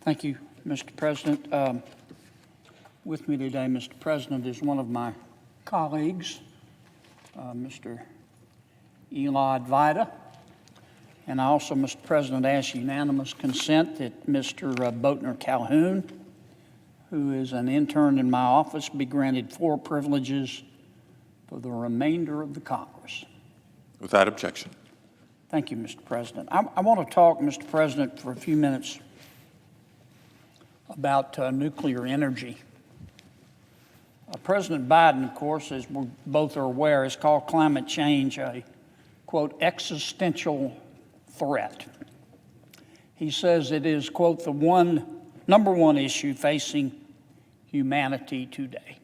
Thank you, Mr. President. With me today, Mr. President, is one of my colleagues, Mr. Neely Vida. And I also, Mr. President, ask unanimous consent that Mr. Boatner Calhoun, who is an intern in my office, be granted 4 privileges for the remainder of the Congress. Without objection. Thank you, Mr. President. I want to talk, Mr. President, for a few minutes about nuclear energy. President Biden, of course, as we both are aware, has called climate change a, quote, existential threat. He says it is, quote, the number one issue facing humanity today.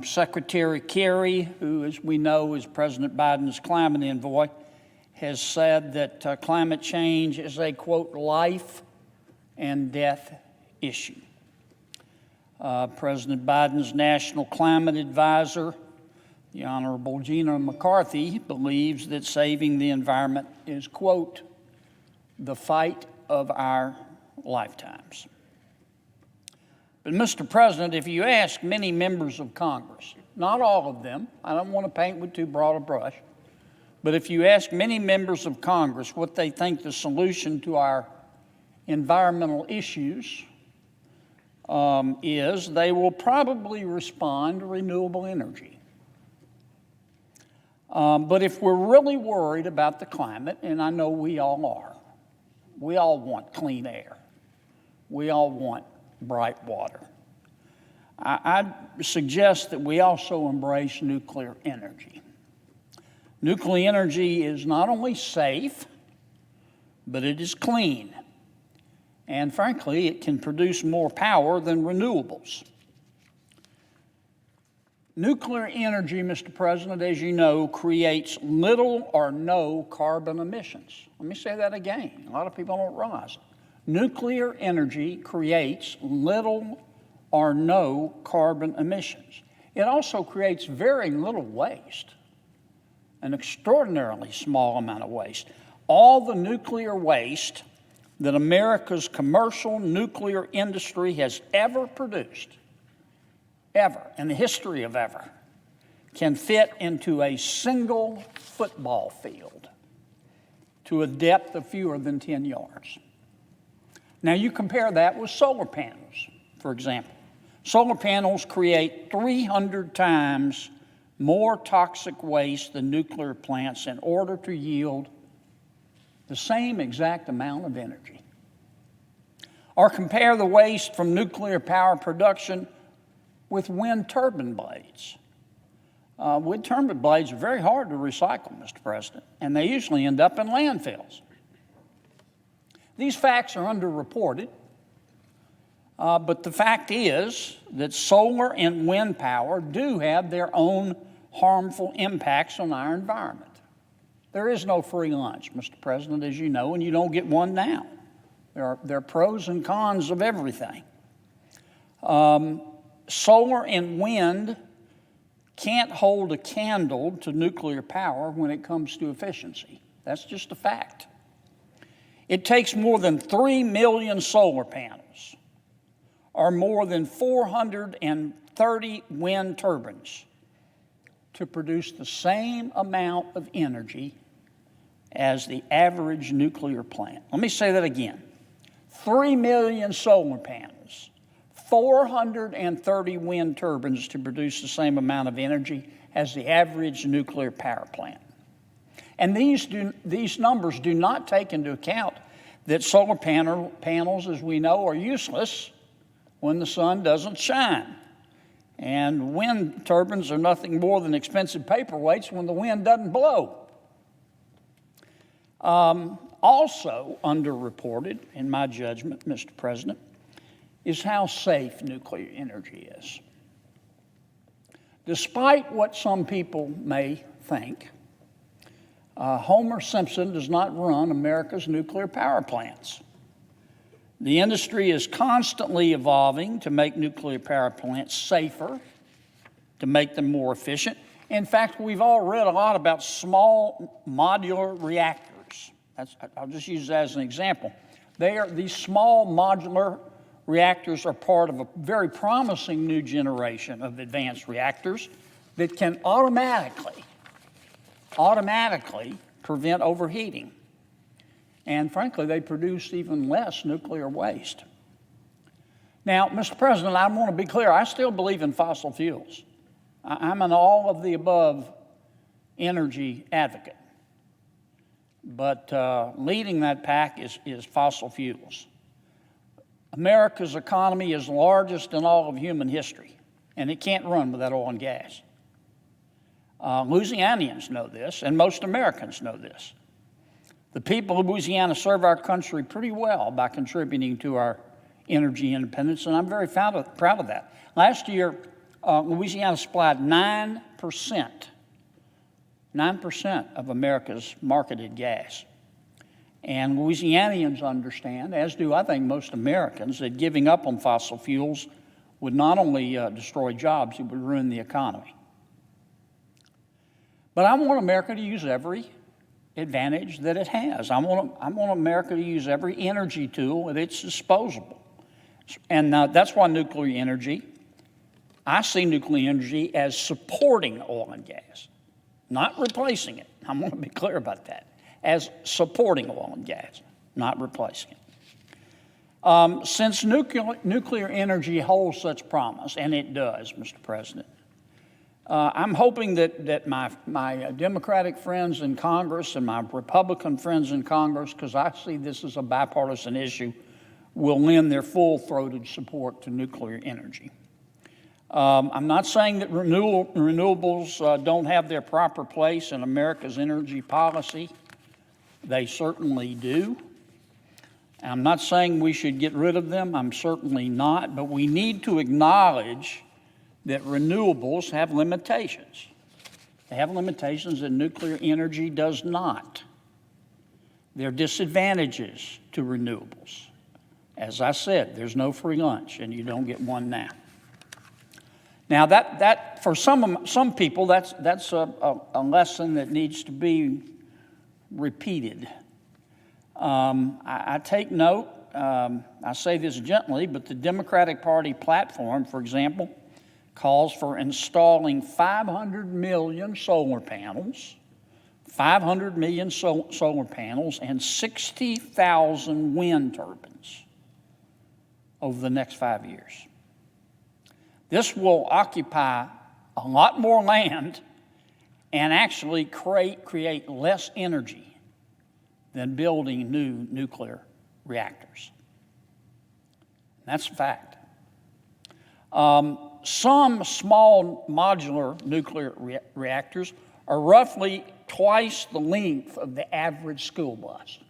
Secretary Kerry, who, as we know, is President Biden's climate envoy, has said that climate change is a, quote, life and death issue. President Biden's national climate advisor, the Honorable Gina McCarthy, believes that saving the environment is, quote, the fight of our lifetimes. But, Mr. President, if you ask many members of Congress, not all of them, I don't want to paint with too broad a brush, but if you ask many members of Congress what they think the solution to our environmental issues is, they will probably respond to renewable energy. But if we're really worried about the climate, and I know we all are, we all want clean air. We all want bright water. I suggest that we also embrace nuclear energy. Nuclear energy is not only safe, but it is clean. And frankly, it can produce more power than renewables. Nuclear energy, Mr. President, as you know, creates little or no carbon emissions. Let me say that again. A lot of people don't realize it. Nuclear energy creates little or no carbon emissions. It also creates very little waste, an extraordinarily small amount of waste. All the nuclear waste that America's commercial nuclear industry has ever produced, ever, in the history of ever, can fit into a single football field to a depth of fewer than 10 yards. Now you compare that with solar panels, for example. Solar panels create 300 times more toxic waste than nuclear plants in order to yield the same exact amount of energy. Or compare the waste from nuclear power production with wind turbine blades. Wind turbine blades are very hard to recycle, Mr. President, and they usually end up in landfills. These facts are underreported, but the fact is that solar and wind power do have their own harmful impacts on our environment. There is no free lunch, Mr. President, as you know, and you don't get one now. There are pros and cons of everything. Solar and wind can't hold a candle to nuclear power when it comes to efficiency. That's just a fact. It takes more than 3 million solar panels or more than 430 wind turbines to produce the same amount of energy as the average nuclear plant. Let me say that again. 3 million solar panels, 430 wind turbines to produce the same amount of energy as the average nuclear power plant. And these numbers do not take into account that solar panels, as we know, are useless when the sun doesn't shine. And wind turbines are nothing more than expensive paperweights when the wind doesn't blow. Also underreported, in my judgment, Mr. President, is how safe nuclear energy is. Despite what some people may think, Homer Simpson does not run America's nuclear power plants. The industry is constantly evolving to make nuclear power plants safer, to make them more efficient. In fact, we've all read a lot about small modular reactors. I'll just use that as an example. These small modular reactors are part of a very promising new generation of advanced reactors that can automatically prevent overheating. And frankly, they produce even less nuclear waste. Now, Mr. President, I want to be clear, I still believe in fossil fuels. I'm an all of the above energy advocate. But leading that pack is fossil fuels. America's economy is the largest in all of human history, and it can't run without oil and gas. Louisianians know this, and most Americans know this. The people of Louisiana serve our country pretty well by contributing to our energy independence, and I'm very proud of that. Last year, Louisiana supplied 9% of America's marketed gas. And Louisianians understand, as do I think most Americans, that giving up on fossil fuels would not only destroy jobs, it would ruin the economy. But I want America to use every advantage that it has. I want America to use every energy tool at its disposal. And that's why I see nuclear energy as supporting oil and gas, not replacing it. I want to be clear about that. As supporting oil and gas, not replacing it. Since nuclear energy holds such promise, and it does, Mr. President, I'm hoping that my Democratic friends in Congress and my Republican friends in Congress, because I see this as a bipartisan issue, will lend their full-throated support to nuclear energy. I'm not saying that renewables don't have their proper place in America's energy policy. They certainly do. I'm not saying we should get rid of them. I'm certainly not. But we need to acknowledge that renewables have limitations. They have limitations that nuclear energy does not. There are disadvantages to renewables. As I said, there's no free lunch, and you don't get one now. Now, that for some people, that's a lesson that needs to be repeated. I take note, I say this gently, but the Democratic Party platform, for example, calls for installing 500 million solar panels, and 60,000 wind turbines over the next 5 years. This will occupy a lot more land and actually create less energy than building new nuclear reactors. That's a fact. Some small modular nuclear reactors are roughly twice the length of the average school bus.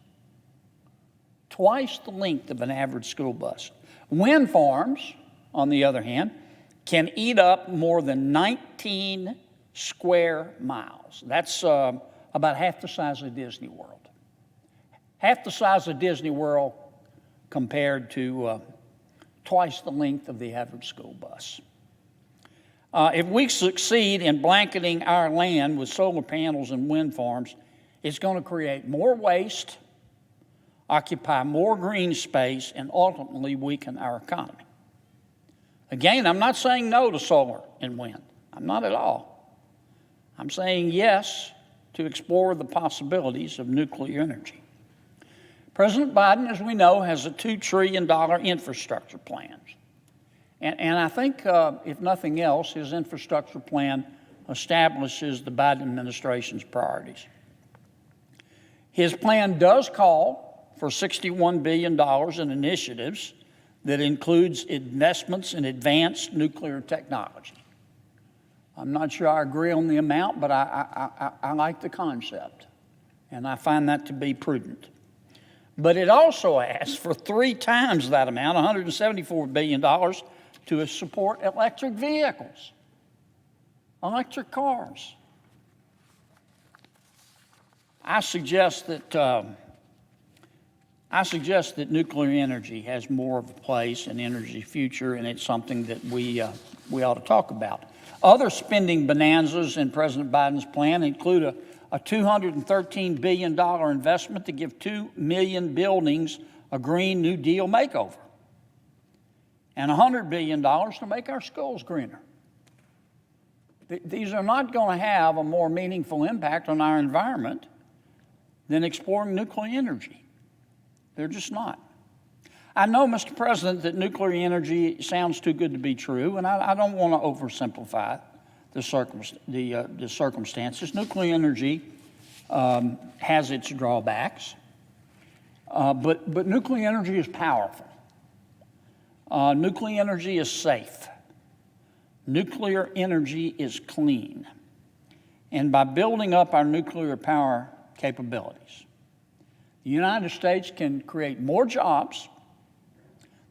Twice the length of an average school bus. Wind farms, on the other hand, can eat up more than 19 square miles. That's about half the size of Disney World. Half the size of Disney World compared to twice the length of the average school bus. If we succeed in blanketing our land with solar panels and wind farms, it's going to create more waste, occupy more green space, and ultimately weaken our economy. Again, I'm not saying no to solar and wind. I'm not at all. I'm saying yes to explore the possibilities of nuclear energy. President Biden, as we know, has a $2 trillion infrastructure plan. And I think, if nothing else, his infrastructure plan establishes the Biden administration's priorities. His plan does call for $61 billion in initiatives that includes investments in advanced nuclear technology. I'm not sure I agree on the amount, but I like the concept, and I find that to be prudent. But it also asks for 3 times that amount, $174 billion, to support electric vehicles, electric cars. I suggest that nuclear energy has more of a place in energy future, and it's something that we ought to talk about. Other spending bonanzas in President Biden's plan include a $213 billion investment to give 2 million buildings a Green New Deal makeover, and $100 billion to make our schools greener. These are not going to have a more meaningful impact on our environment than exploring nuclear energy. They're just not. I know, Mr. President, that nuclear energy sounds too good to be true, and I don't want to oversimplify the circumstances. Nuclear energy has its drawbacks, but nuclear energy is powerful. Nuclear energy is safe. Nuclear energy is clean. And by building up our nuclear power capabilities, the United States can create more jobs,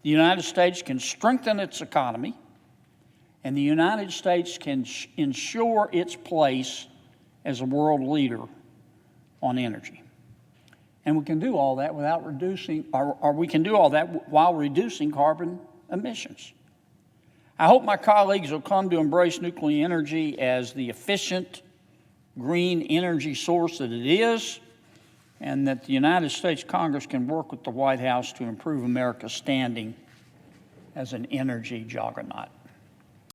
the United States can strengthen its economy, and the United States can ensure its place as a world leader on energy. And we can do all that without reducing, or we can do all that while reducing carbon emissions. I hope my colleagues will come to embrace nuclear energy as the efficient, green energy source that it is, and that the United States Congress can work with the White House to improve America's standing as an energy juggernaut.